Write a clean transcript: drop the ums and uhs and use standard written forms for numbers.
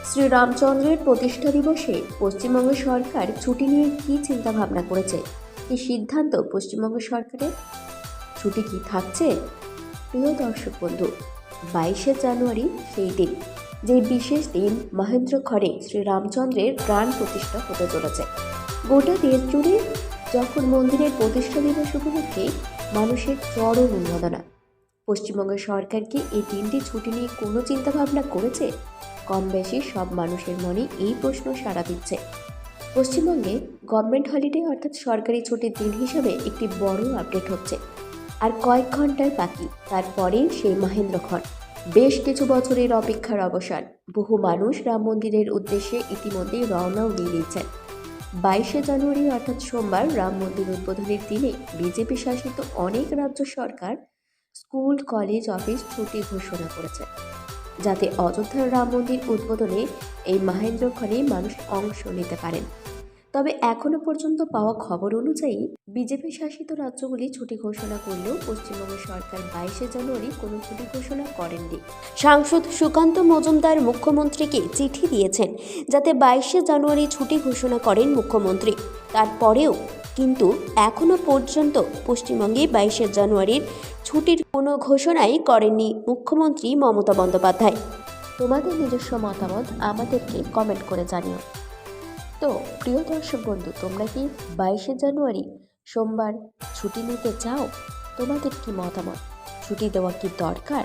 শ্রীরামচন্দ্রের প্রতিষ্ঠা দিবসে পশ্চিমবঙ্গ সরকার ছুটি নিয়ে কী চিন্তাভাবনা করেছে? কী সিদ্ধান্ত পশ্চিমবঙ্গ সরকারের? ছুটি কি থাকছে? প্রিয় দর্শক বন্ধু, 22শে জানুয়ারি সেই দিন, যে বিশেষ দিন মহেন্দ্রক্ষণে শ্রীরামচন্দ্রের প্রাণ প্রতিষ্ঠা হতে চলেছে। গোটা দেশ জুড়ে যখন মন্দিরের প্রতিষ্ঠা দিবস উপলক্ষে মানুষের চরম উন্মাদনা। পশ্চিমবঙ্গ সরকার কি এই দিনটি ছুটি নিয়ে কোনো চিন্তাভাবনা করেছে? কম বেশি সব মানুষের মনে এই প্রশ্ন সাড়া দিচ্ছে। পশ্চিমবঙ্গে গভর্নমেন্ট হলিডে অর্থাৎ সরকারি ছুটির দিন হিসাবে একটি বড় আপডেট হচ্ছে। আর কয়েক ঘন্টার বাকি, তারপরেই সেই মহেন্দ্রক্ষণ। বেশ কিছু বছরের অপেক্ষার অবসান। বহু মানুষ রাম মন্দিরের উদ্দেশ্যে ইতিমধ্যেই রওনাও দিয়ে দিচ্ছেন। 22শে জানুয়ারি অর্থাৎ সোমবার রাম মন্দির উদ্বোধনের দিনে বিজেপি শাসিত অনেক রাজ্য সরকার, স্কুল, কলেজ, অফিস ছুটি ঘোষণা করেছে, যাতে অযোধ্যার রাম মন্দির উদ্বোধনে এই মহেন্দ্রক্ষণে মানুষ অংশ নিতে পারেন। তবে এখনো পর্যন্ত পাওয়া খবর অনুযায়ী বিজেপি শাসিত রাজ্যগুলি ছুটি ঘোষণা করলেও পশ্চিমবঙ্গ সরকার 22শে জানুয়ারি কোনো ছুটি ঘোষণা করেননি। সাংসদ সুকান্ত মজুমদার মুখ্যমন্ত্রীকে চিঠি দিয়েছেন যাতে 22শে জানুয়ারি ছুটি ঘোষণা করেন মুখ্যমন্ত্রী। তারপরেও কিন্তু এখনো পর্যন্ত পশ্চিমবঙ্গে 22শে জানুয়ারির ছুটির কোনো ঘোষণাই করেননি মুখ্যমন্ত্রী মমতা বন্দ্যোপাধ্যায়। তোমাদের নিজস্ব মতামত আমাদেরকে কমেন্ট করে জানিও। তো প্রিয় দর্শক বন্ধু, তোমরা কি 22শে জানুয়ারি সোমবার ছুটি নিতে চাও? তোমাদের কি মতামত? ছুটি দেওয়া কি দরকার?